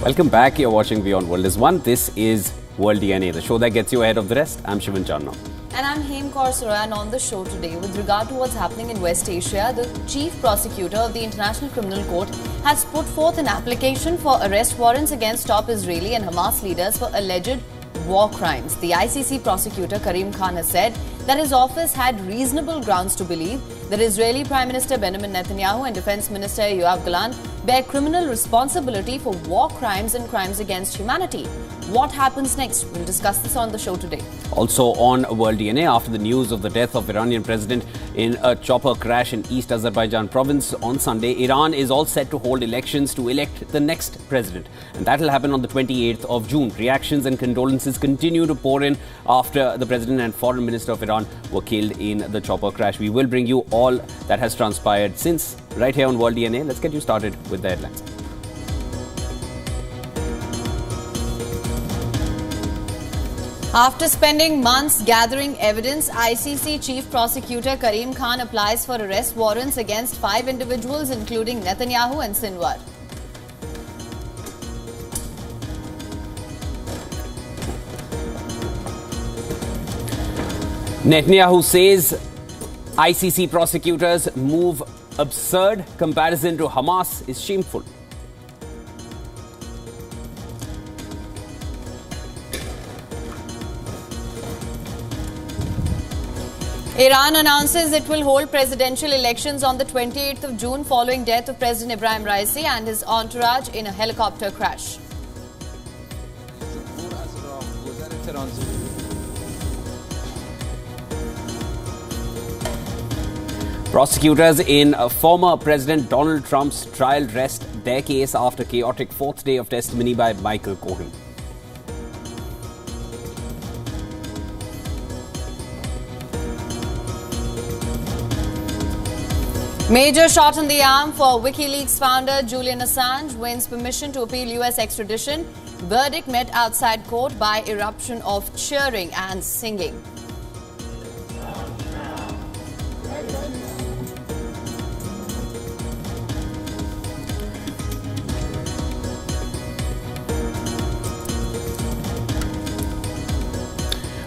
Welcome back. You're watching WION World is One. This is World DNA, the show that gets you ahead of the rest. I'm Shivan Channa. And I'm Hem Kaur, and on the show today, with regard to what's happening in West Asia, the chief prosecutor of the International Criminal Court has put forth an application for arrest warrants against top Israeli and Hamas leaders for alleged war crimes. The ICC prosecutor Karim Khan has said that his office had reasonable grounds to believe that Israeli Prime Minister Benjamin Netanyahu and Defense Minister Yoav Gallant bear criminal responsibility for war crimes and crimes against humanity. What happens next? We'll discuss this on the show today. Also on World DNA, after the news of the death of Iranian president in a chopper crash in East Azerbaijan province on Sunday, Iran is all set to hold elections to elect the next president. And that will happen on the 28th of June. Reactions and condolences continue to pour in after the president and foreign minister of Iran were killed in the chopper crash. We will bring you all that has transpired since right here on World DNA. Let's get you started with the headlines. After spending months gathering evidence, ICC Chief Prosecutor Karim Khan applies for arrest warrants against 5 individuals, including Netanyahu and Sinwar. Netanyahu says ICC prosecutors' move absurd. Comparison to Hamas is shameful. Iran announces it will hold presidential elections on the 28th of June following death of President Ibrahim Raisi and his entourage in a helicopter crash. Prosecutors in former President Donald Trump's trial rest their case after chaotic fourth day of testimony by Michael Cohen. Major shot in the arm for WikiLeaks founder Julian Assange, wins permission to appeal US extradition. Verdict met outside court by eruption of cheering and singing.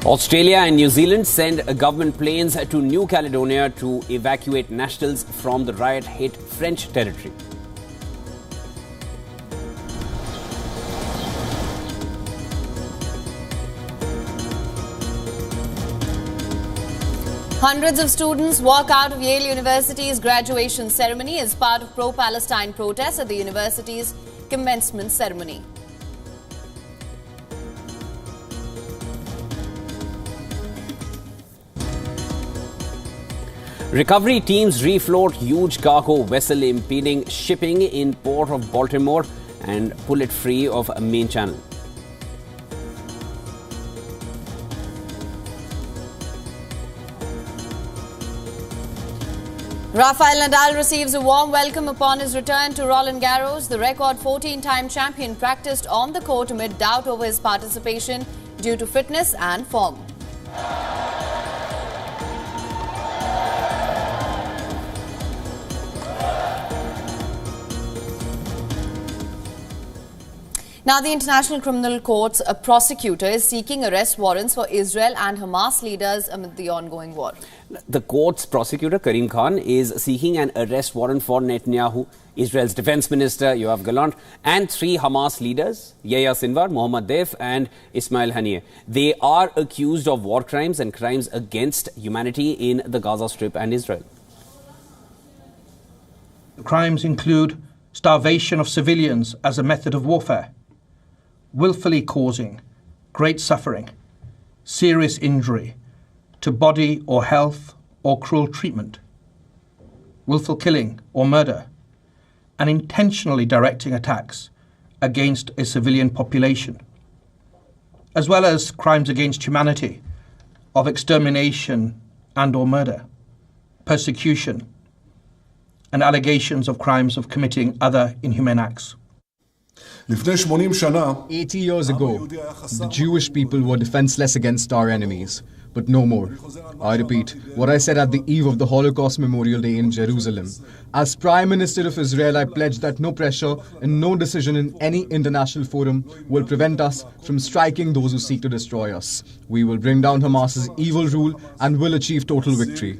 Australia and New Zealand send government planes to New Caledonia to evacuate nationals from the riot-hit French territory. Hundreds of students walk out of Yale University's graduation ceremony as part of pro-Palestine protests at the university's commencement ceremony. Recovery teams refloat huge cargo vessel impeding shipping in port of Baltimore and pull it free of a main channel. Rafael Nadal receives a warm welcome upon his return to Roland Garros. The record 14-time champion practiced on the court amid doubt over his participation due to fitness and form. Now, the International Criminal Court's prosecutor is seeking arrest warrants for Israel and Hamas leaders amid the ongoing war. The court's prosecutor, Karim Khan, is seeking an arrest warrant for Netanyahu, Israel's defense minister, Yoav Gallant, and 3 Hamas leaders, Yahya Sinwar, Mohammad Deif, and Ismail Haniyeh. They are accused of war crimes and crimes against humanity in the Gaza Strip and Israel. The crimes include starvation of civilians as a method of warfare, willfully causing great suffering, serious injury to body or health or cruel treatment, willful killing or murder, and intentionally directing attacks against a civilian population, as well as crimes against humanity of extermination and or murder, persecution, and allegations of crimes of committing other inhumane acts. 80 years ago, the Jewish people were defenseless against our enemies. but no more. I repeat what I said at the eve of the Holocaust Memorial Day in Jerusalem. As Prime Minister of Israel, I pledge that no pressure and no decision in any international forum will prevent us from striking those who seek to destroy us. We will bring down Hamas's evil rule and will achieve total victory.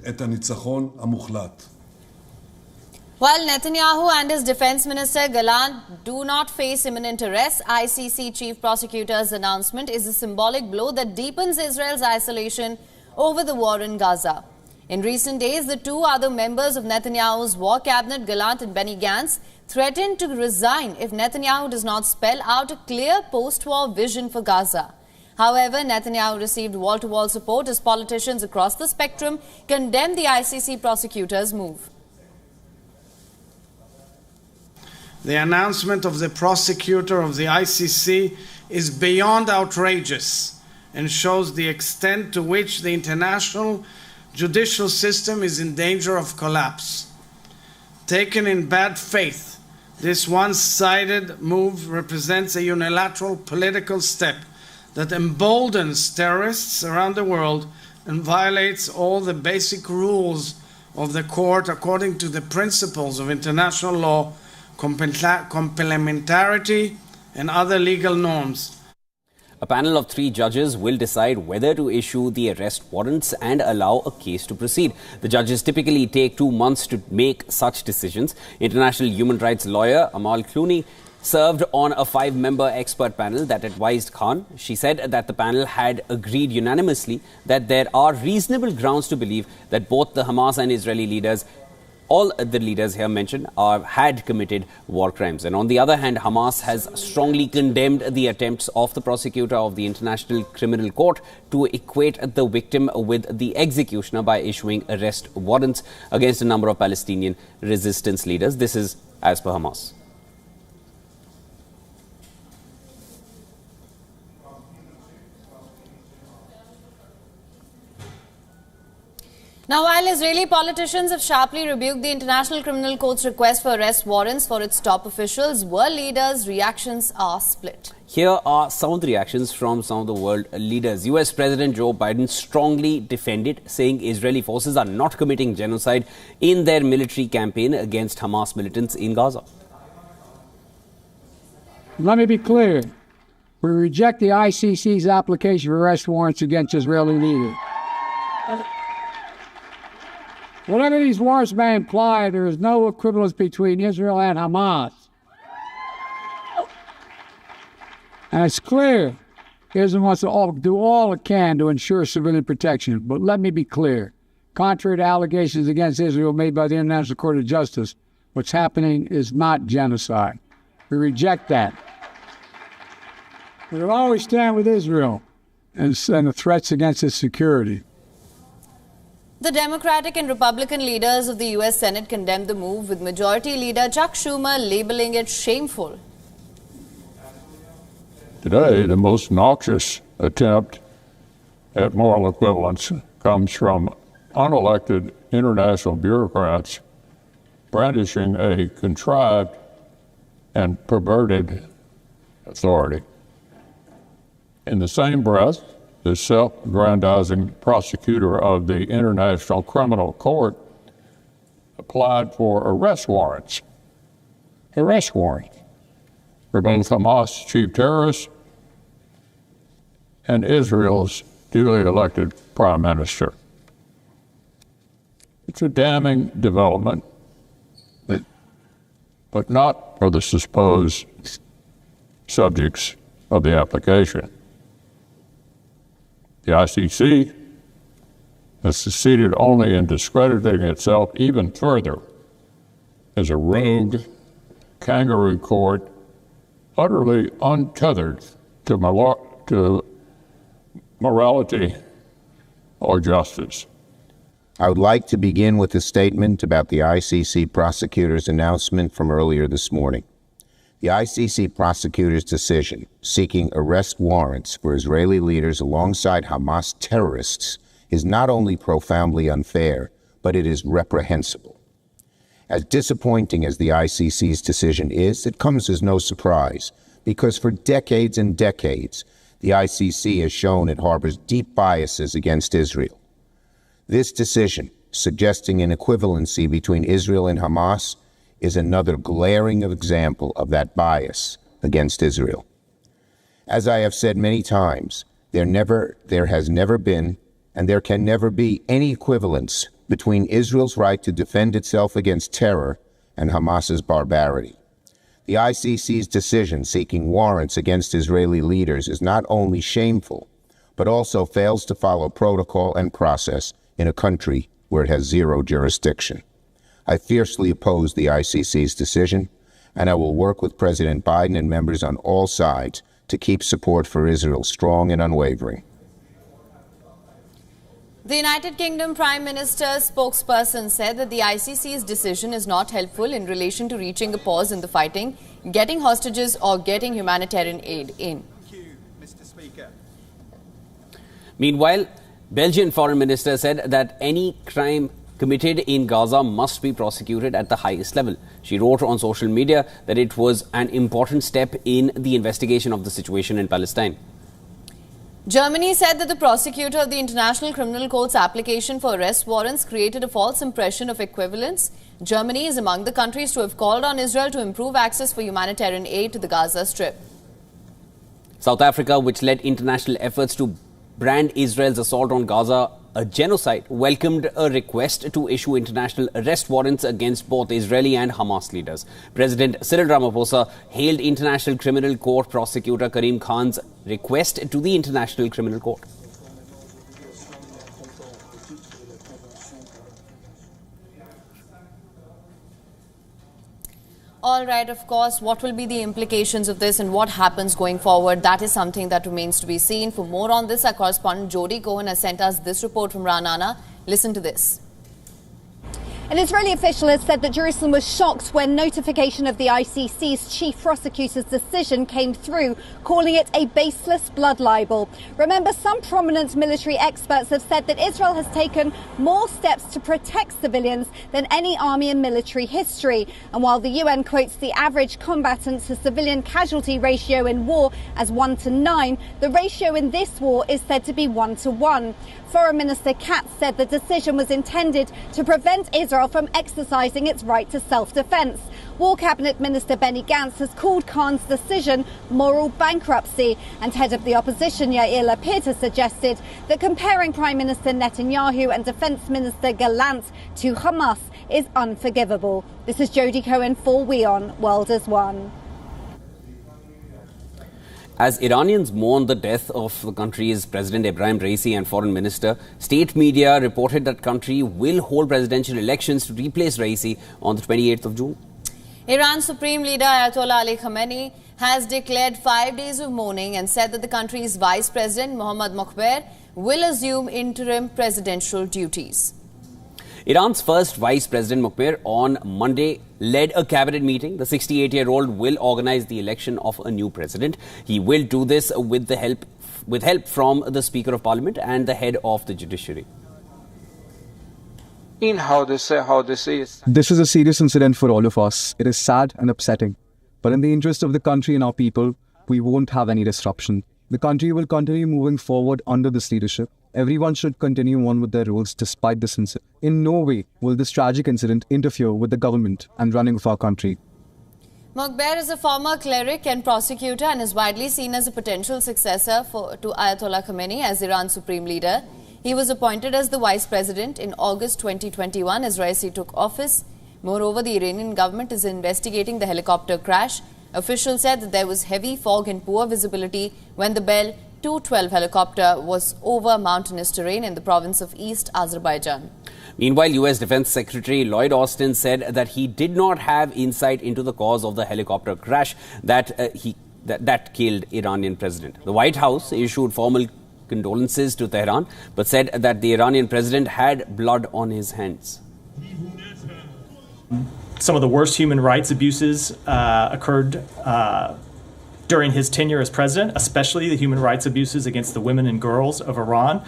While Netanyahu and his defense minister Gallant do not face imminent arrest, ICC chief prosecutor's announcement is a symbolic blow that deepens Israel's isolation over the war in Gaza. In recent days, the two other members of Netanyahu's war cabinet, Gallant and Benny Gantz, threatened to resign if Netanyahu does not spell out a clear post-war vision for Gaza. However, Netanyahu received wall-to-wall support as politicians across the spectrum condemned the ICC prosecutor's move. The announcement of the prosecutor of the ICC is beyond outrageous and shows the extent to which the international judicial system is in danger of collapse. Taken in bad faith, this one-sided move represents a unilateral political step that emboldens terrorists around the world and violates all the basic rules of the court according to the principles of international law, complementarity, and other legal norms. A panel of 3 judges will decide whether to issue the arrest warrants and allow a case to proceed. The judges typically take 2 months to make such decisions. International human rights lawyer Amal Clooney served on a 5-member expert panel that advised Khan. She said that the panel had agreed unanimously that there are reasonable grounds to believe that both the Hamas and Israeli leaders, all the leaders here mentioned, had committed war crimes. And on the other hand, Hamas has strongly condemned the attempts of the prosecutor of the International Criminal Court to equate the victim with the executioner by issuing arrest warrants against a number of Palestinian resistance leaders. This is as per Hamas. Now, while Israeli politicians have sharply rebuked the International Criminal Court's request for arrest warrants for its top officials, world leaders' reactions are split. Here are some of the reactions from some of the world leaders. US President Joe Biden strongly defended, saying Israeli forces are not committing genocide in their military campaign against Hamas militants in Gaza. Let me be clear. We reject the ICC's application for arrest warrants against Israeli leaders. Whatever these warrants may imply, there is no equivalence between Israel and Hamas. And it's clear Israel wants to do all it can to ensure civilian protection. But let me be clear. Contrary to allegations against Israel made by the International Court of Justice, what's happening is not genocide. We reject that. We will always stand with Israel and the threats against its security. The Democratic and Republican leaders of the U.S. Senate condemned the move, with Majority Leader Chuck Schumer labeling it shameful. Today, the most noxious attempt at moral equivalence comes from unelected international bureaucrats brandishing a contrived and perverted authority. In the same breath, the self-aggrandizing prosecutor of the International Criminal Court applied for arrest warrants for both Hamas chief terrorists and Israel's duly elected prime minister. It's a damning development, but not for the supposed subjects of the application. The ICC has succeeded only in discrediting itself even further as a rogue kangaroo court utterly untethered to morality or justice. I would like to begin with a statement about the ICC prosecutor's announcement from earlier this morning. The ICC prosecutor's decision seeking arrest warrants for Israeli leaders alongside Hamas terrorists is not only profoundly unfair, but it is reprehensible. As disappointing as the ICC's decision is, it comes as no surprise, because for decades and decades, The ICC has shown it harbors deep biases against Israel. This decision, suggesting an equivalency between Israel and Hamas, is another glaring example of that bias against Israel. As I have said many times, there has never been, and there can never be, any equivalence between Israel's right to defend itself against terror and Hamas's barbarity. The ICC's decision seeking warrants against Israeli leaders is not only shameful, but also fails to follow protocol and process in a country where it has zero jurisdiction. I fiercely oppose the ICC's decision, and I will work with President Biden and members on all sides to keep support for Israel strong and unwavering. The United Kingdom Prime Minister's spokesperson said that the ICC's decision is not helpful in relation to reaching a pause in the fighting, getting hostages or getting humanitarian aid in. Thank you, Mr. Speaker. Meanwhile, Belgian Foreign Minister said that any crime committed in Gaza must be prosecuted at the highest level. She wrote on social media that it was an important step in the investigation of the situation in Palestine. Germany said that the prosecutor of the International Criminal Court's application for arrest warrants created a false impression of equivalence. Germany is among the countries to have called on Israel to improve access for humanitarian aid to the Gaza Strip. South Africa, which led international efforts to brand Israel's assault on Gaza a genocide, welcomed a request to issue international arrest warrants against both Israeli and Hamas leaders. President Cyril Ramaphosa hailed International Criminal Court prosecutor Karim Khan's request to the International Criminal Court. All right, of course, what will be the implications of this and what happens going forward? That is something that remains to be seen. For more on this, our correspondent Jody Cohen has sent us this report from Ra'anana. Listen to this. An Israeli official has said that Jerusalem was shocked when notification of the ICC's chief prosecutor's decision came through, calling it a baseless blood libel. Remember, some prominent military experts have said that Israel has taken more steps to protect civilians than any army in military history. And while the UN quotes the average combatant to civilian casualty ratio in war as 1 to 9, the ratio in this war is said to be 1 to 1. Foreign Minister Katz said the decision was intended to prevent Israel from exercising its right to self-defense. War Cabinet Minister Benny Gantz has called Khan's decision moral bankruptcy, and head of the opposition Yair Lapid has suggested that comparing Prime Minister Netanyahu and Defence Minister Gallant to Hamas is unforgivable. This is Jody Cohen for WION World as One. As Iranians mourn the death of the country's President Ebrahim Raisi and Foreign Minister, state media reported that country will hold presidential elections to replace Raisi on the 28th of June. Iran's Supreme Leader Ayatollah Ali Khamenei has declared 5 days of mourning and said that the country's Vice President Mohammad Mokhber will assume interim presidential duties. Iran's first Vice President Mokhber on Monday led a cabinet meeting. The 68-year-old will organize the election of a new president. He will do this with help from the Speaker of Parliament and the head of the judiciary. This is a serious incident for all of us. It is sad and upsetting. But in the interest of the country and our people, we won't have any disruption. The country will continue moving forward under this leadership. Everyone should continue on with their roles despite this incident. In no way will this tragic incident interfere with the government and running of our country. Mokhber is a former cleric and prosecutor and is widely seen as a potential successor to Ayatollah Khamenei as Iran's supreme leader. He was appointed as the vice president in August 2021 as Raisi took office. Moreover, the Iranian government is investigating the helicopter crash. Officials said that there was heavy fog and poor visibility when the Bell 212 helicopter was over mountainous terrain in the province of East Azerbaijan. Meanwhile, U.S. Defense Secretary Lloyd Austin said that he did not have insight into the cause of the helicopter crash that killed Iranian president. The White House issued formal condolences to Tehran, but said that the Iranian president had blood on his hands. Some of the worst human rights abuses occurred during his tenure as president, especially the human rights abuses against the women and girls of Iran.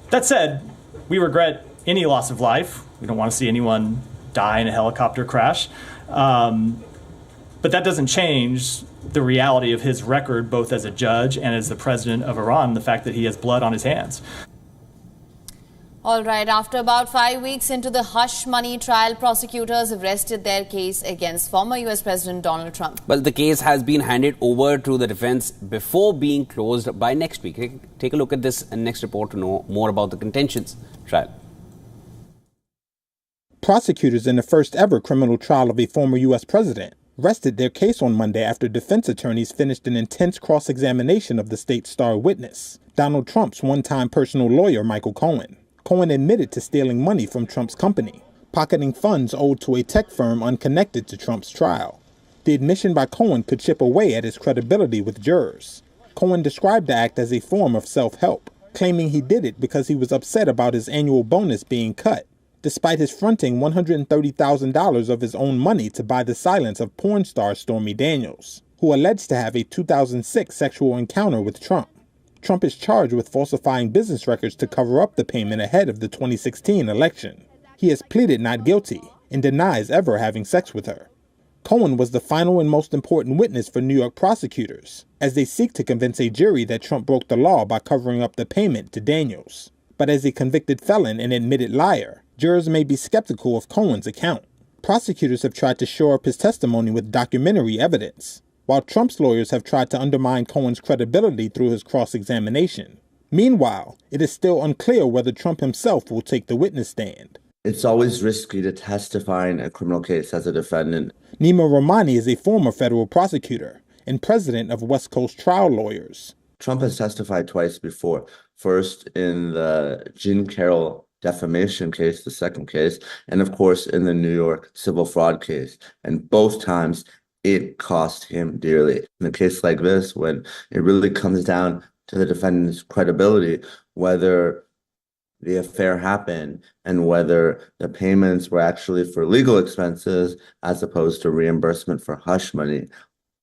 That said, we regret any loss of life. We don't want to see anyone die in a helicopter crash. But that doesn't change the reality of his record, both as a judge and as the president of Iran, the fact that he has blood on his hands. All right, after about 5 weeks into the hush money trial, prosecutors have rested their case against former US President Donald Trump. Well, the case has been handed over to the defense before being closed by next week. Take a look at this next report to know more about the contentions trial. Prosecutors in the first ever criminal trial of a former U.S. president rested their case on Monday after defense attorneys finished an intense cross-examination of the state's star witness, Donald Trump's one-time personal lawyer, Michael Cohen. Cohen admitted to stealing money from Trump's company, pocketing funds owed to a tech firm unconnected to Trump's trial. The admission by Cohen could chip away at his credibility with jurors. Cohen described the act as a form of self-help, claiming he did it because he was upset about his annual bonus being cut, despite his fronting $130,000 of his own money to buy the silence of porn star Stormy Daniels, who alleged to have a 2006 sexual encounter with Trump. Trump is charged with falsifying business records to cover up the payment ahead of the 2016 election. He has pleaded not guilty and denies ever having sex with her. Cohen was the final and most important witness for New York prosecutors, as they seek to convince a jury that Trump broke the law by covering up the payment to Daniels. But as a convicted felon and admitted liar, jurors may be skeptical of Cohen's account. Prosecutors have tried to shore up his testimony with documentary evidence, while Trump's lawyers have tried to undermine Cohen's credibility through his cross-examination. Meanwhile, it is still unclear whether Trump himself will take the witness stand. It's always risky to testify in a criminal case as a defendant. Nima Rahmani is a former federal prosecutor and president of West Coast Trial Lawyers. Trump has testified twice before. First in the Jean Carroll defamation case, the second case, and of course in the New York civil fraud case. And both times it cost him dearly. In a case like this, when it really comes down to the defendant's credibility, whether the affair happened and whether the payments were actually for legal expenses as opposed to reimbursement for hush money,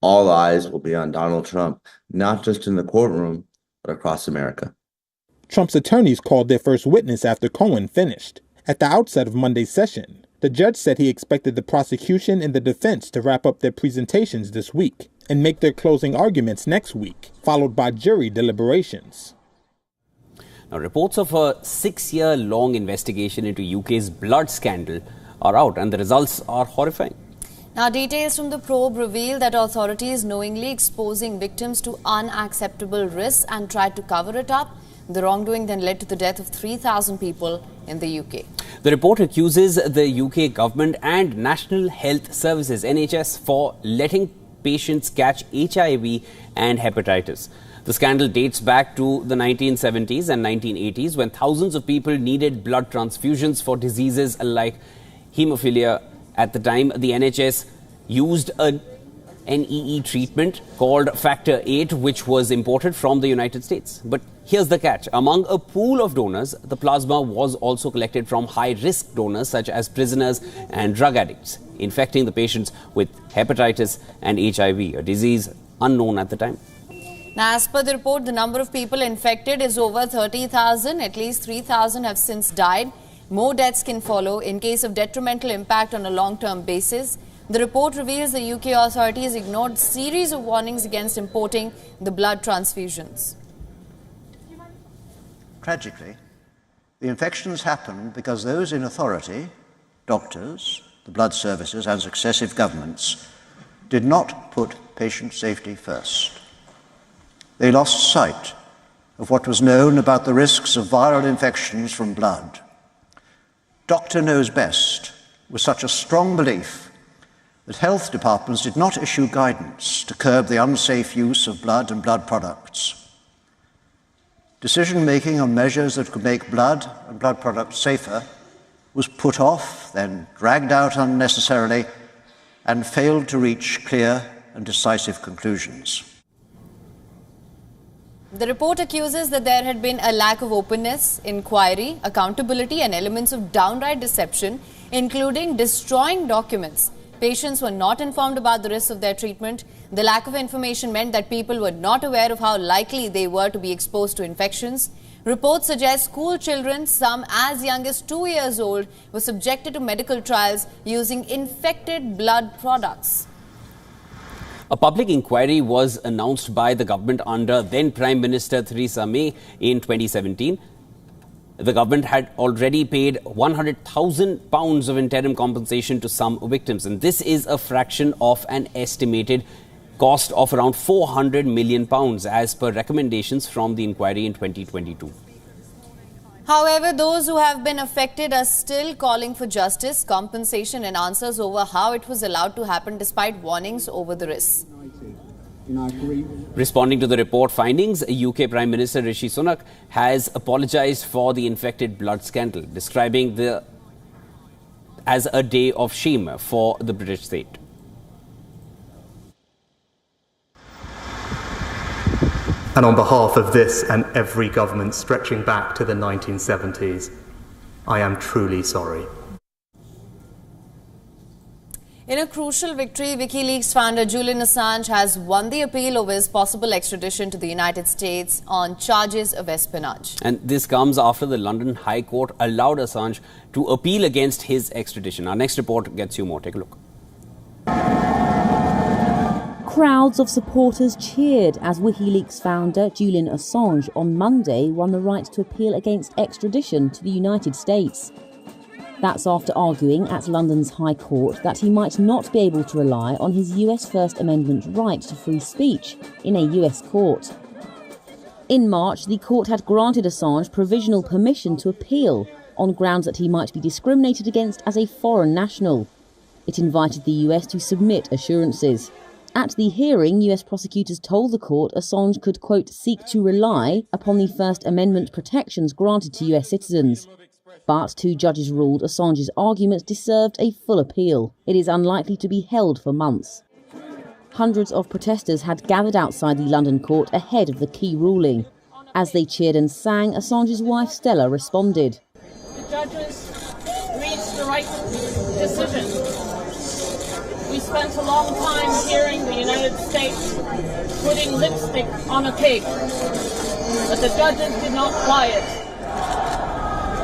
all eyes will be on Donald Trump, not just in the courtroom, but across America. Trump's attorneys called their first witness after Cohen finished. At the outset of Monday's session, the judge said he expected the prosecution and the defense to wrap up their presentations this week and make their closing arguments next week, followed by jury deliberations. Now, reports of a 6-year-long investigation into UK's blood scandal are out, and the results are horrifying. Now, details from the probe reveal that authorities knowingly exposing victims to unacceptable risks and tried to cover it up. The wrongdoing then led to the death of 3,000 people in the UK. The report accuses the UK government and National Health Services, NHS, for letting patients catch HIV and hepatitis. The scandal dates back to the 1970s and 1980s, when thousands of people needed blood transfusions for diseases like haemophilia. At the time, the NHS used a NEE treatment called Factor 8, which was imported from the United States. But here's the catch. Among a pool of donors, the plasma was also collected from high-risk donors such as prisoners and drug addicts, infecting the patients with hepatitis and HIV, a disease unknown at the time. Now, as per the report, the number of people infected is over 30,000. At least 3,000 have since died. More deaths can follow in case of detrimental impact on a long-term basis. The report reveals the UK authorities ignored a series of warnings against importing the blood transfusions. Tragically, the infections happened because those in authority, doctors, the blood services and successive governments, did not put patient safety first. They lost sight of what was known about the risks of viral infections from blood. Doctor knows best was such a strong belief that health departments did not issue guidance to curb the unsafe use of blood and blood products. Decision-making on measures that could make blood and blood products safer was put off, then dragged out unnecessarily, and failed to reach clear and decisive conclusions. The report accuses that there had been a lack of openness, inquiry, accountability and elements of downright deception, including destroying documents. Patients were not informed about the risks of their treatment. The lack of information meant that people were not aware of how likely they were to be exposed to infections. Reports suggest school children, some as young as 2 years old, were subjected to medical trials using infected blood products. A public inquiry was announced by the government under then Prime Minister Theresa May in 2017. The government had already paid £100,000 of interim compensation to some victims, and this is a fraction of an estimated cost of around £400 million as per recommendations from the inquiry in 2022. However, those who have been affected are still calling for justice, compensation and answers over how it was allowed to happen despite warnings over the risks. Responding to the report findings, UK Prime Minister Rishi Sunak has apologised for the infected blood scandal, describing as a day of shame for the British state. And on behalf of this and every government stretching back to the 1970s, I am truly sorry. In a crucial victory, WikiLeaks founder Julian Assange has won the appeal over his possible extradition to the United States on charges of espionage. And this comes after the London High Court allowed Assange to appeal against his extradition. Our next report gets you more. Take a look. Crowds of supporters cheered as WikiLeaks founder Julian Assange on Monday won the right to appeal against extradition to the United States. That's after arguing at London's High Court that he might not be able to rely on his US First Amendment right to free speech in a US court. In March, the court had granted Assange provisional permission to appeal on grounds that he might be discriminated against as a foreign national. It invited the US to submit assurances. At the hearing, US prosecutors told the court Assange could, quote, seek to rely upon the First Amendment protections granted to US citizens. But two judges ruled Assange's arguments deserved a full appeal. It is unlikely to be held for months. Hundreds of protesters had gathered outside the London court ahead of the key ruling. As they cheered and sang, Assange's wife Stella responded. The judges reached the right decision. We spent a long time hearing the United States putting lipstick on a pig, but the judges did not buy it.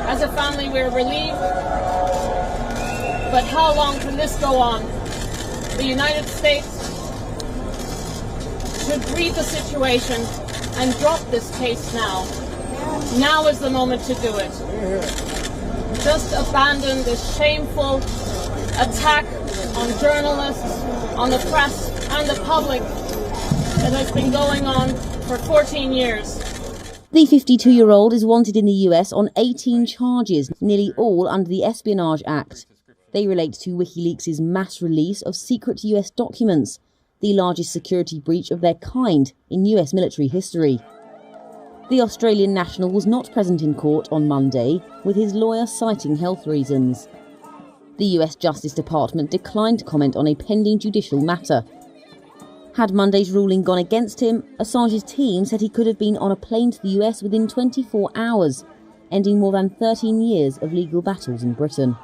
As a family, we're relieved, but how long can this go on? The United States should read the situation and drop this case now. Now is the moment to do it. Just abandon this shameful attack on journalists, on the press and the public that has been going on for 14 years. The 52-year-old is wanted in the US on 18 charges, nearly all under the Espionage Act. They relate to WikiLeaks' mass release of secret US documents, the largest security breach of their kind in US military history. The Australian national was not present in court on Monday, with his lawyer citing health reasons. The US Justice Department declined to comment on a pending judicial matter. Had Monday's ruling gone against him, Assange's team said he could have been on a plane to the US within 24 hours, ending more than 13 years of legal battles in Britain.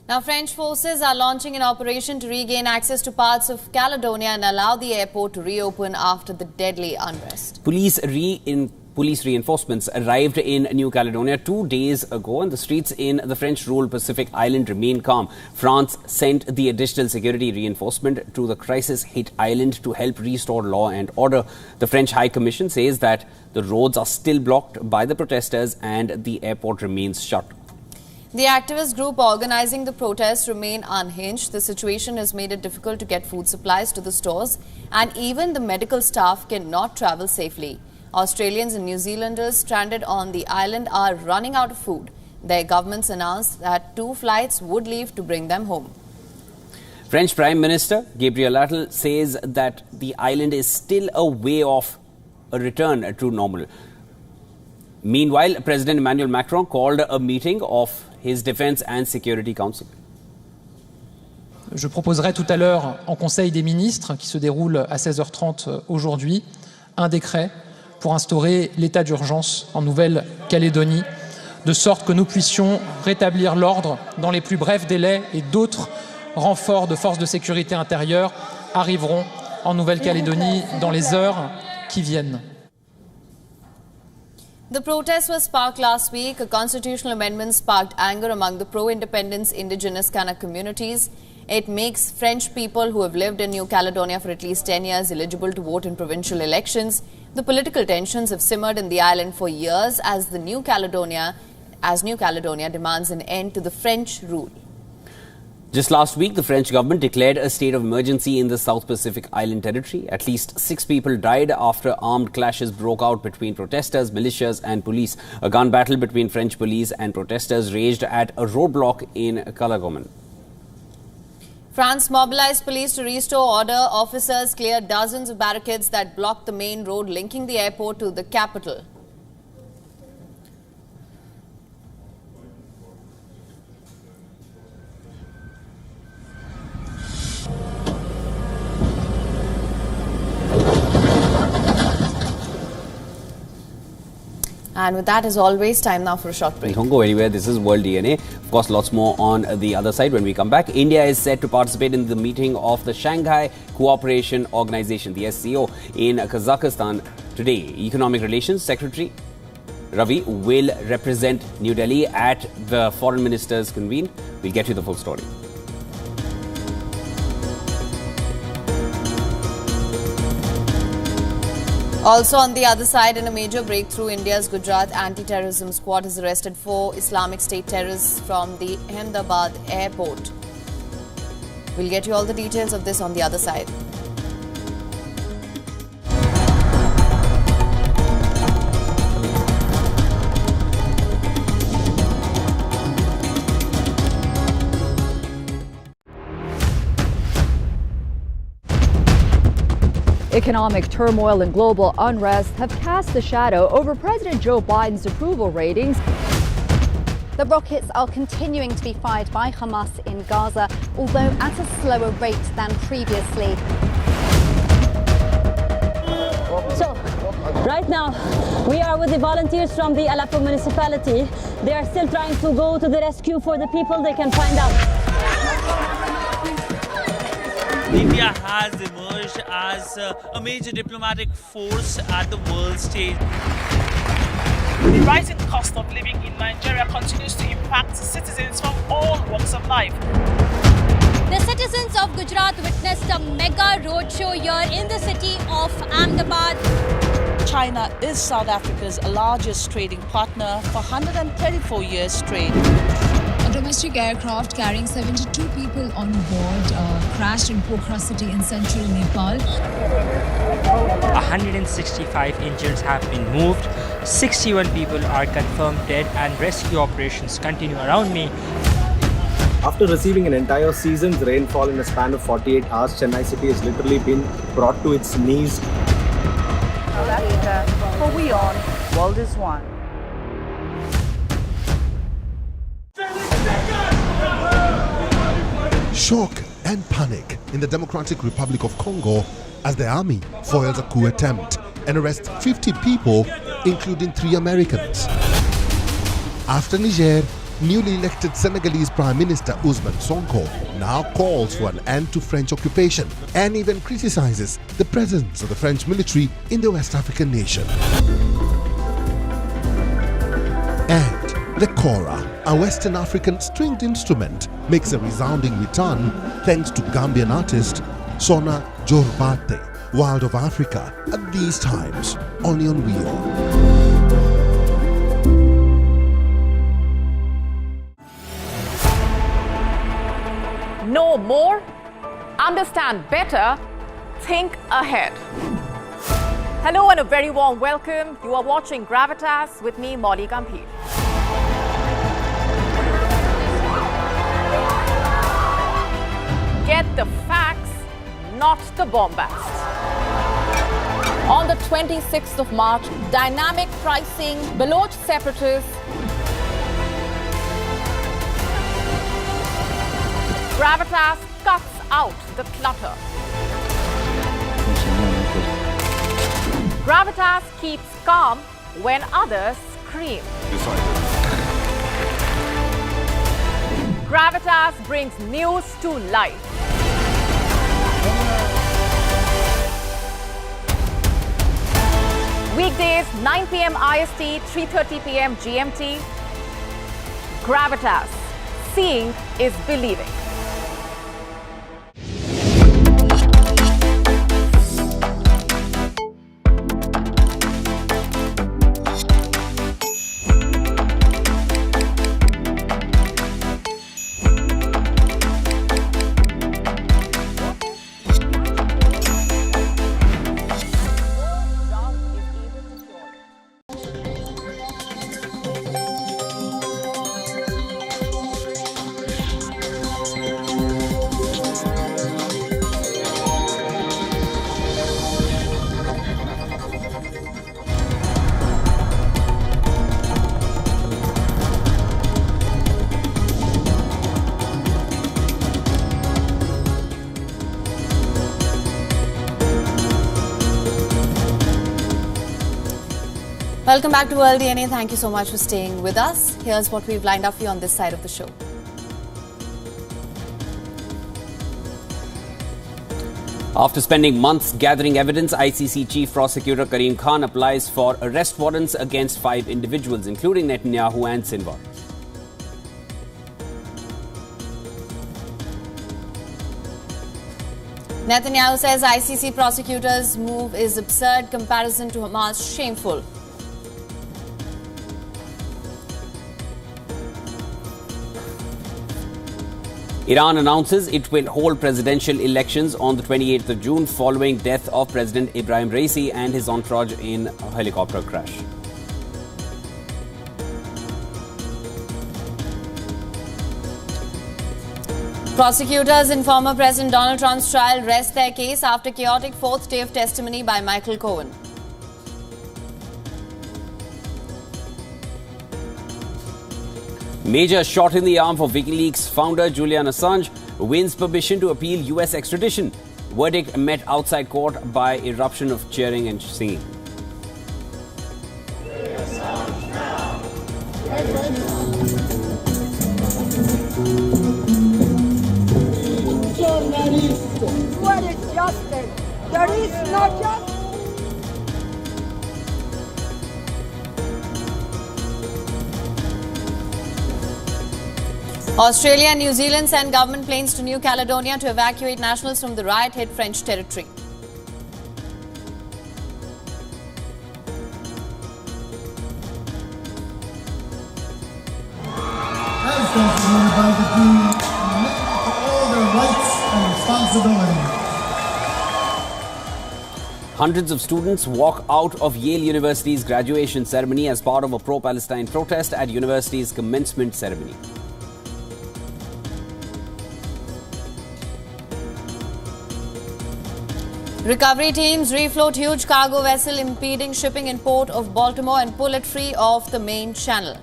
Now, French forces are launching an operation to regain access to parts of Caledonia and allow the airport to reopen after the deadly unrest. Police reinforcements arrived in New Caledonia 2 days ago, and the streets in the French-ruled Pacific island remain calm. France sent the additional security reinforcement to the crisis-hit island to help restore law and order. The French High Commission says that the roads are still blocked by the protesters and the airport remains shut. The activist group organising the protests remain unhinged. The situation has made it difficult to get food supplies to the stores, and even the medical staff cannot travel safely. Australians and New Zealanders stranded on the island are running out of food. Their governments announced that 2 flights would leave to bring them home. French Prime Minister Gabriel Attal says that the island is still a way off a return to normal. Meanwhile, President Emmanuel Macron called a meeting of his Defence and Security Council. Je proposerai tout à l'heure en Conseil des ministres, qui se déroule à 16h30 aujourd'hui, un décret pour instaurer l'état d'urgence en Nouvelle-Calédonie, de sorte que nous puissions rétablir l'ordre dans les plus brefs délais et d'autres renforts de forces de sécurité intérieure arriveront en Nouvelle-Calédonie dans les heures qui viennent. The protest was sparked last week. A constitutional amendment sparked anger among the pro-independence indigenous Kanak communities. It makes French people who have lived in New Caledonia for at least 10 years eligible to vote in provincial elections. The political tensions have simmered in the island for years as New Caledonia demands an end to the French rule. Just last week, the French government declared a state of emergency in the South Pacific Island territory. At least 6 people died after armed clashes broke out between protesters, militias and police. A gun battle between French police and protesters raged at a roadblock in Caledonia. France mobilized police to restore order. Officers cleared dozens of barricades that blocked the main road linking the airport to the capital. And with that, as always, time now for a short break. Don't go anywhere. This is World DNA. Of course, lots more on the other side when we come back. India is set to participate in the meeting of the Shanghai Cooperation Organization, the SCO, in Kazakhstan today. Economic Relations Secretary Ravi will represent New Delhi at the foreign ministers convene. We'll get you the full story. Also on the other side, in a major breakthrough, India's Gujarat anti-terrorism squad has arrested 4 Islamic State terrorists from the Ahmedabad airport. We'll get you all the details of this on the other side. Economic turmoil and global unrest have cast a shadow over President Joe Biden's approval ratings. The rockets are continuing to be fired by Hamas in Gaza, although at a slower rate than previously. So, right now, we are with the volunteers from the Aleppo municipality. They are still trying to go to the rescue for the people they can find out. India has emerged as a major diplomatic force at the world stage. The rising cost of living in Nigeria continues to impact citizens from all walks of life. The citizens of Gujarat witnessed a mega roadshow here in the city of Ahmedabad. China is South Africa's largest trading partner for 134 years straight. A domestic aircraft carrying 72 people on board crashed in Pokhara city in central Nepal. 165 injured have been moved. 61 people are confirmed dead and rescue operations continue around me. After receiving an entire season's rainfall in a span of 48 hours, Chennai city has literally been brought to its knees. For WION, World is One. Shock and panic in the Democratic Republic of Congo as the army foils a coup attempt and arrests 50 people, including 3 Americans. After Niger, newly elected Senegalese Prime Minister Ousmane Sonko now calls for an end to French occupation and even criticizes the presence of the French military in the West African nation. And the kora, a Western African stringed instrument, makes a resounding return thanks to Gambian artist Sona Jorbate, Wild of Africa, at these times, only on WION. Know more, understand better, think ahead. Hello and a very warm welcome. You are watching Gravitas with me, Molly Gambhir. Get the facts, not the bombast. On the 26th of March, dynamic pricing, Baloch separatists, Gravitas cuts out the clutter. Gravitas keeps calm when others scream. Gravitas brings news to life. Weekdays, 9 p.m. IST, 3:30 p.m. GMT. Gravitas. Seeing is believing. Welcome back to World DNA. Thank you so much for staying with us. Here's what we've lined up for you on this side of the show. After spending months gathering evidence, ICC Chief Prosecutor Karim Khan applies for arrest warrants against 5 individuals, including Netanyahu and Sinwar. Netanyahu says ICC prosecutors' move is absurd, comparison to Hamas shameful. Iran announces it will hold presidential elections on the 28th of June following death of President Ibrahim Raisi and his entourage in a helicopter crash. Prosecutors in former President Donald Trump's trial rest their case after chaotic 4th day of testimony by Michael Cohen. Major shot in the arm for WikiLeaks founder Julian Assange wins permission to appeal US extradition. Verdict met outside court by eruption of cheering and singing. What is justice? There is no justice. Australia and New Zealand send government planes to New Caledonia to evacuate nationals from the riot-hit French territory. Hundreds of students walk out of Yale University's graduation ceremony as part of a pro-Palestine protest at university's commencement ceremony. Recovery teams refloat huge cargo vessel impeding shipping in port of Baltimore and pull it free off the main channel.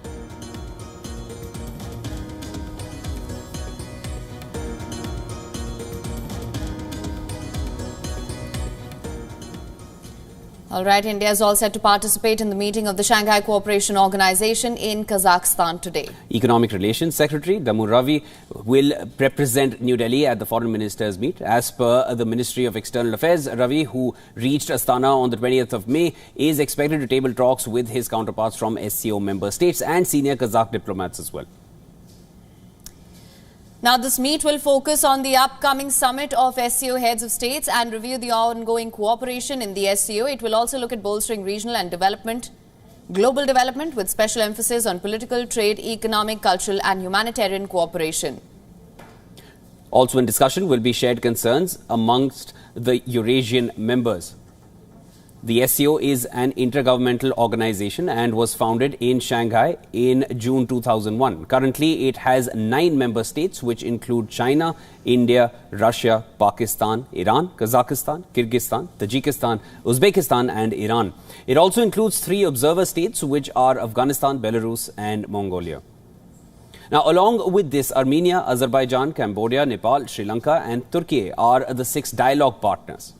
All right, India is all set to participate in the meeting of the Shanghai Cooperation Organization in Kazakhstan today. Economic Relations Secretary Damu Ravi will represent New Delhi at the Foreign Ministers' meet. As per the Ministry of External Affairs, Ravi, who reached Astana on the 20th of May, is expected to table talks with his counterparts from SCO member states and senior Kazakh diplomats as well. Now, this meet will focus on the upcoming summit of SCO heads of states and review the ongoing cooperation in the SCO. It will also look at bolstering regional and global development with special emphasis on political, trade, economic, cultural and humanitarian cooperation. Also in discussion will be shared concerns amongst the Eurasian members. The SCO is an intergovernmental organization and was founded in Shanghai in June 2001. Currently, it has 9 member states, which include China, India, Russia, Pakistan, Iran, Kazakhstan, Kyrgyzstan, Tajikistan, Uzbekistan and Iran. It also includes 3 observer states, which are Afghanistan, Belarus and Mongolia. Now, along with this, Armenia, Azerbaijan, Cambodia, Nepal, Sri Lanka and Turkey are the 6 dialogue partners.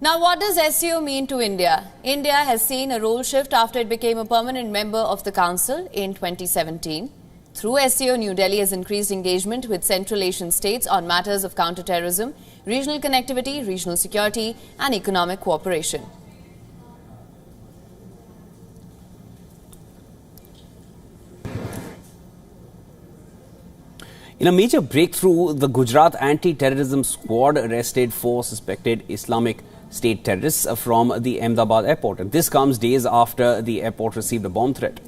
Now, what does SCO mean to India? India has seen a role shift after it became a permanent member of the Council in 2017. Through SCO, New Delhi has increased engagement with Central Asian states on matters of counterterrorism, regional connectivity, regional security and economic cooperation. In a major breakthrough, the Gujarat anti-terrorism squad arrested 4 suspected Islamic State terrorists from the Ahmedabad airport. And this comes days after the airport received a bomb threat.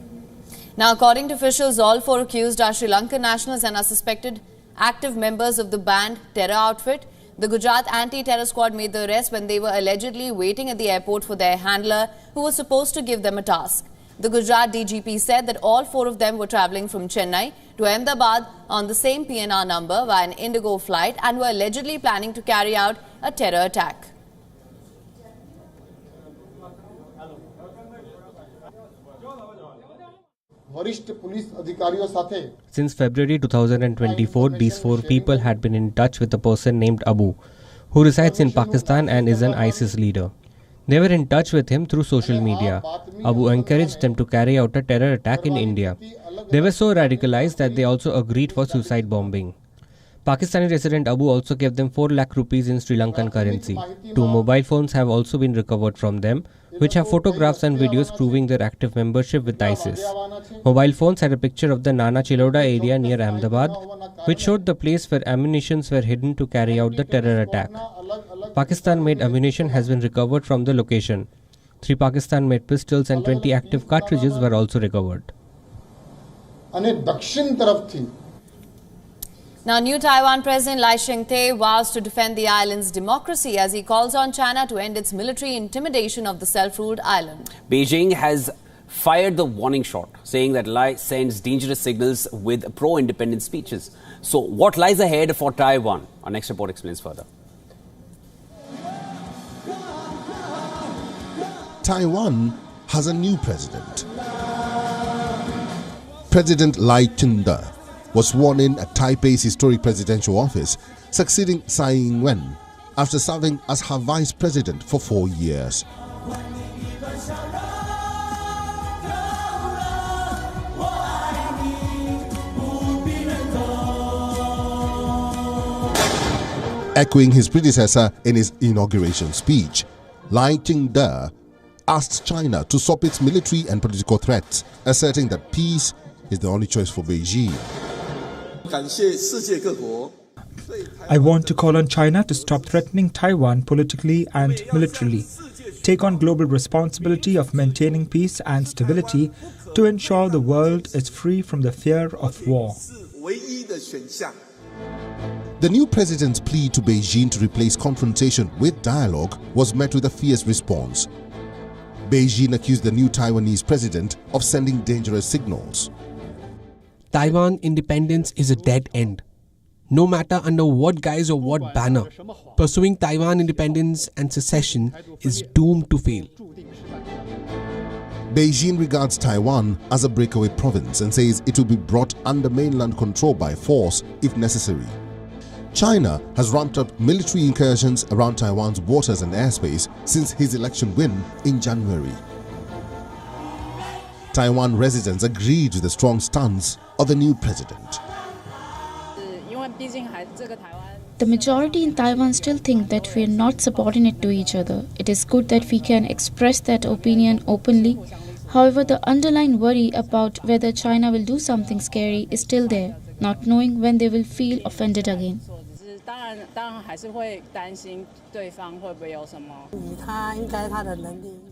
Now, according to officials, all 4 accused are Sri Lankan nationals and are suspected active members of the banned terror outfit. The Gujarat anti-terror squad made the arrest when they were allegedly waiting at the airport for their handler, who was supposed to give them a task. The Gujarat DGP said that all 4 of them were travelling from Chennai to Ahmedabad on the same PNR number via an Indigo flight and were allegedly planning to carry out a terror attack. Since February 2024, these 4 people had been in touch with a person named Abu, who resides in Pakistan and is an ISIS leader. They were in touch with him through social media. Abu encouraged them to carry out a terror attack in India. They were so radicalized that they also agreed for suicide bombing. Pakistani resident Abu also gave them 4 lakh rupees in Sri Lankan currency. 2 mobile phones have also been recovered from them, which have photographs and videos proving their active membership with ISIS. Mobile phones had a picture of the Nana Chiloda area near Ahmedabad, which showed the place where ammunitions were hidden to carry out the terror attack. Pakistan-made ammunition has been recovered from the location. 3 Pakistan-made pistols and 20 active cartridges were also recovered. Now, new Taiwan President Lai Ching-te vows to defend the island's democracy as he calls on China to end its military intimidation of the self-ruled island. Beijing has fired the warning shot, saying that Lai sends dangerous signals with pro-independence speeches. So, what lies ahead for Taiwan? Our next report explains further. Taiwan has a new president. President Lai Ching-te was sworn in at Taipei's historic presidential office, succeeding Tsai Ing-wen after serving as her vice president for 4 years. Echoing his predecessor in his inauguration speech, Lai Ching-te asked China to stop its military and political threats, asserting that peace is the only choice for Beijing. I want to call on China to stop threatening Taiwan politically and militarily, take on global responsibility of maintaining peace and stability to ensure the world is free from the fear of war. The new president's plea to Beijing to replace confrontation with dialogue was met with a fierce response. Beijing accused the new Taiwanese president of sending dangerous signals. Taiwan independence is a dead end. No matter under what guise or what banner, pursuing Taiwan independence and secession is doomed to fail. Beijing regards Taiwan as a breakaway province and says it will be brought under mainland control by force if necessary. China has ramped up military incursions around Taiwan's waters and airspace since his election win in January. Taiwan residents agreed with the strong stance of the new president. The majority in Taiwan still think that we are not subordinate to each other. It is good that we can express that opinion openly. However, the underlying worry about whether China will do something scary is still there, not knowing when they will feel offended again.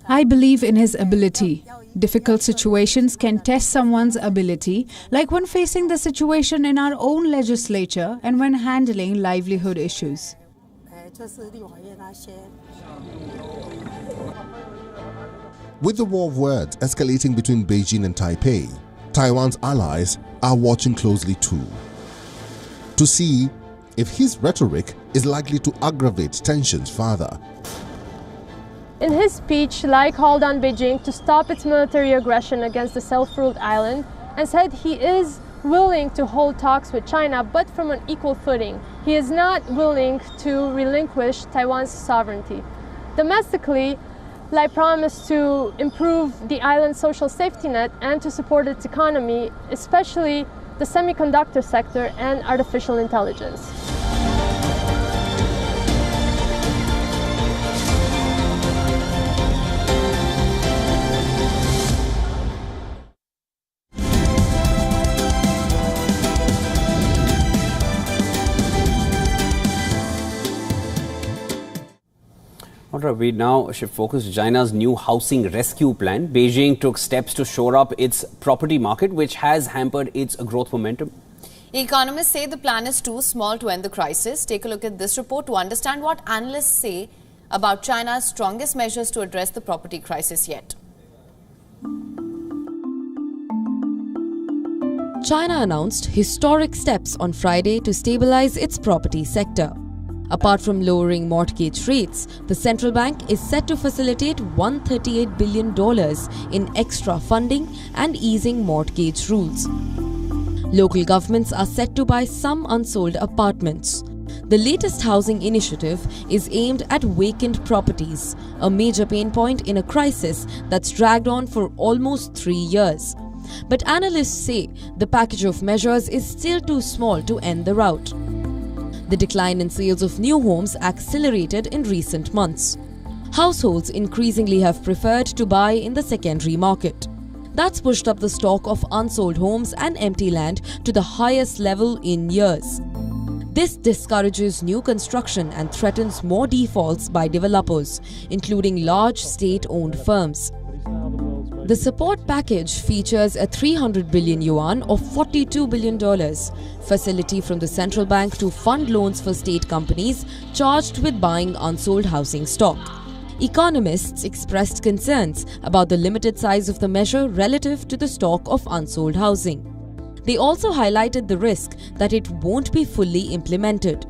I believe in his ability. Difficult situations can test someone's ability, like when facing the situation in our own legislature and when handling livelihood issues. With the war of words escalating between Beijing and Taipei, Taiwan's allies are watching closely too, to see if his rhetoric is likely to aggravate tensions further. In his speech, Lai called on Beijing to stop its military aggression against the self-ruled island and said he is willing to hold talks with China, but from an equal footing. He is not willing to relinquish Taiwan's sovereignty. Domestically, Lai promised to improve the island's social safety net and to support its economy, especially the semiconductor sector and artificial intelligence. Alright, we now shift focus to China's new housing rescue plan. Beijing took steps to shore up its property market, which has hampered its growth momentum. Economists say the plan is too small to end the crisis. Take a look at this report to understand what analysts say about China's strongest measures to address the property crisis yet. China announced historic steps on Friday to stabilize its property sector. Apart from lowering mortgage rates, the central bank is set to facilitate $138 billion in extra funding and easing mortgage rules. Local governments are set to buy some unsold apartments. The latest housing initiative is aimed at vacant properties, a major pain point in a crisis that's dragged on for almost 3 years. But analysts say the package of measures is still too small to end the rout. The decline in sales of new homes accelerated in recent months. Households increasingly have preferred to buy in the secondary market. That's pushed up the stock of unsold homes and empty land to the highest level in years. This discourages new construction and threatens more defaults by developers, including large state-owned firms. The support package features a 300 billion yuan or $42 billion facility from the central bank to fund loans for state companies charged with buying unsold housing stock. Economists expressed concerns about the limited size of the measure relative to the stock of unsold housing. They also highlighted the risk that it won't be fully implemented.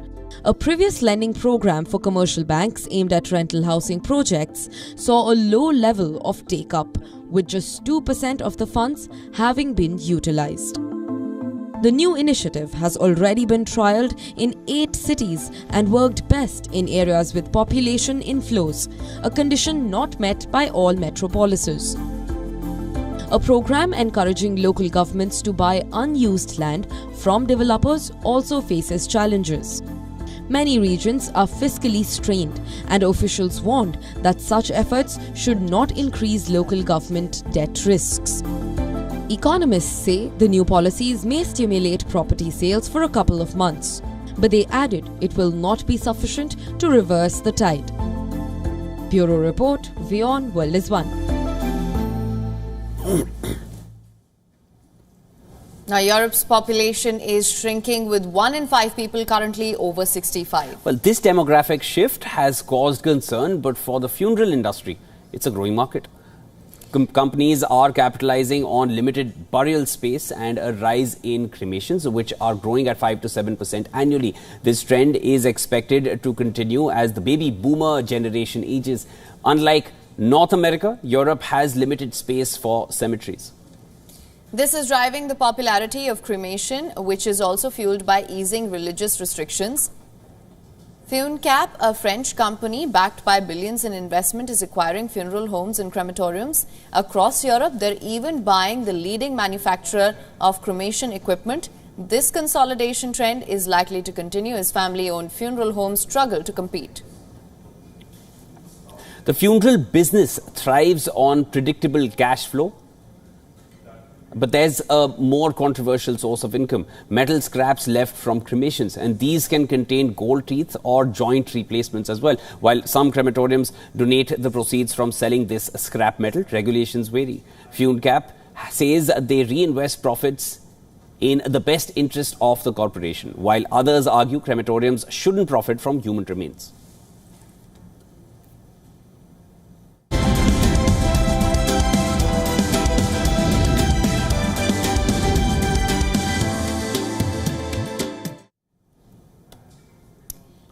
A previous lending program for commercial banks aimed at rental housing projects saw a low level of take-up, with just 2% of the funds having been utilized. The new initiative has already been trialled in 8 cities and worked best in areas with population inflows, a condition not met by all metropolises. A program encouraging local governments to buy unused land from developers also faces challenges. Many regions are fiscally strained, and officials warned that such efforts should not increase local government debt risks. Economists say the new policies may stimulate property sales for a couple of months, but they added it will not be sufficient to reverse the tide. Bureau Report, WION World is One. Now, Europe's population is shrinking, with 1 in 5 people currently over 65. Well, this demographic shift has caused concern, but for the funeral industry, it's a growing market. Companies are capitalizing on limited burial space and a rise in cremations, which are growing at 5 to 7% annually. This trend is expected to continue as the baby boomer generation ages. Unlike North America, Europe has limited space for cemeteries. This is driving the popularity of cremation, which is also fueled by easing religious restrictions. FUNCAP, a French company backed by billions in investment, is acquiring funeral homes and crematoriums across Europe. They're even buying the leading manufacturer of cremation equipment. This consolidation trend is likely to continue as family-owned funeral homes struggle to compete. The funeral business thrives on predictable cash flow. But there's a more controversial source of income: metal scraps left from cremations, and these can contain gold teeth or joint replacements as well. While some crematoriums donate the proceeds from selling this scrap metal, regulations vary. FUNCAP says they reinvest profits in the best interest of the corporation, while others argue crematoriums shouldn't profit from human remains.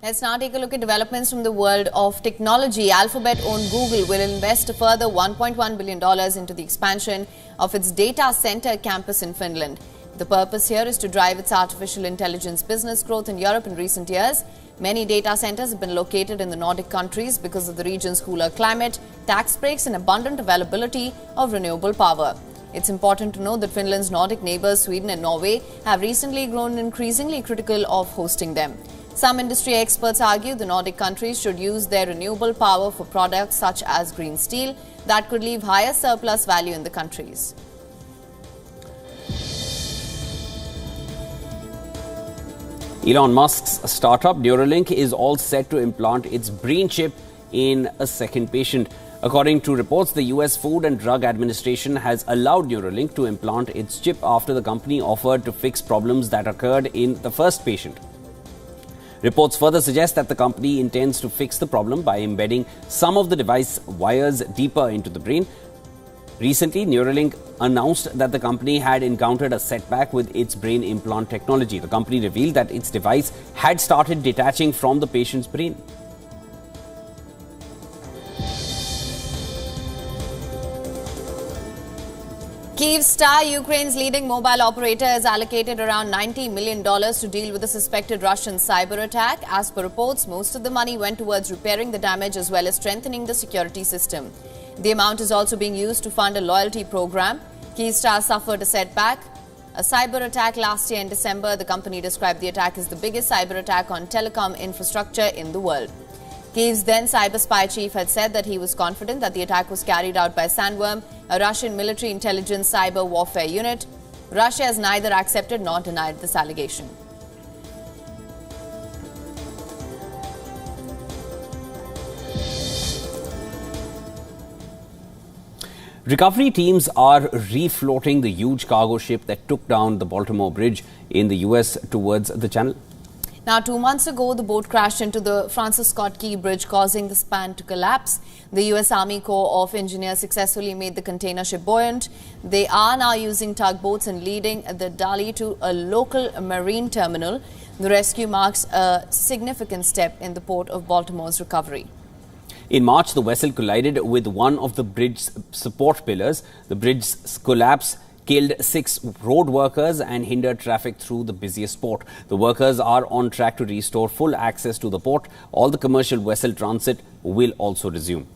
Let's now take a look at developments from the world of technology. Alphabet-owned Google will invest a further $1.1 billion into the expansion of its data center campus in Finland. The purpose here is to drive its artificial intelligence business growth in Europe in recent years. Many data centers have been located in the Nordic countries because of the region's cooler climate, tax breaks, and abundant availability of renewable power. It's important to note that Finland's Nordic neighbors, Sweden and Norway, have recently grown increasingly critical of hosting them. Some industry experts argue the Nordic countries should use their renewable power for products such as green steel that could leave higher surplus value in the countries. Elon Musk's startup Neuralink is all set to implant its brain chip in a second patient. According to reports, the US Food and Drug Administration has allowed Neuralink to implant its chip after the company offered to fix problems that occurred in the first patient. Reports further suggest that the company intends to fix the problem by embedding some of the device wires deeper into the brain. Recently, Neuralink announced that the company had encountered a setback with its brain implant technology. The company revealed that its device had started detaching from the patient's brain. Kyivstar, Ukraine's leading mobile operator, has allocated around $90 million to deal with the suspected Russian cyber attack. As per reports, most of the money went towards repairing the damage as well as strengthening the security system. The amount is also being used to fund a loyalty program. Kyivstar suffered a setback. A cyber attack last year in December. The company described the attack as the biggest cyber attack on telecom infrastructure in the world. Kyiv's then cyber spy chief had said that he was confident that the attack was carried out by Sandworm, a Russian military intelligence cyber warfare unit. Russia has neither accepted nor denied this allegation. Recovery teams are refloating the huge cargo ship that took down the Baltimore bridge in the US towards the channel. Now, 2 months ago, the boat crashed into the Francis Scott Key Bridge, causing the span to collapse. The U.S. Army Corps of Engineers successfully made the container ship buoyant. They are now using tugboats and leading the Dali to a local marine terminal. The rescue marks a significant step in the port of Baltimore's recovery. In March, the vessel collided with one of the bridge's support pillars. The bridge's collapse killed 6 road workers and hindered traffic through the busiest port. The workers are on track to restore full access to the port. All the commercial vessel transit will also resume.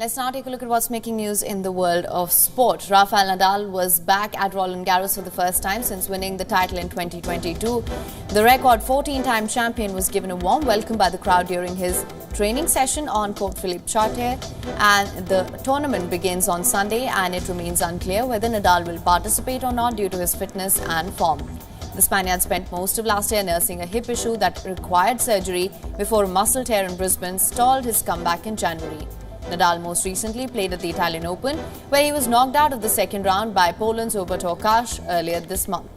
Let's now take a look at what's making news in the world of sport. Rafael Nadal was back at Roland Garros for the first time since winning the title in 2022. The record 14-time champion was given a warm welcome by the crowd during his training session on Court Philippe Chatrier, and the tournament begins on Sunday, and it remains unclear whether Nadal will participate or not due to his fitness and form. The Spaniard spent most of last year nursing a hip issue that required surgery before a muscle tear in Brisbane stalled his comeback in January. Nadal most recently played at the Italian Open, where he was knocked out of the second round by Poland's Hubert Hurkacz earlier this month.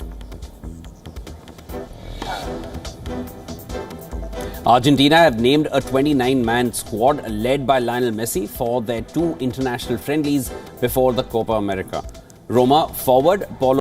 Argentina have named a 29-man squad led by Lionel Messi for their 2 international friendlies before the Copa America. Roma forward Paulo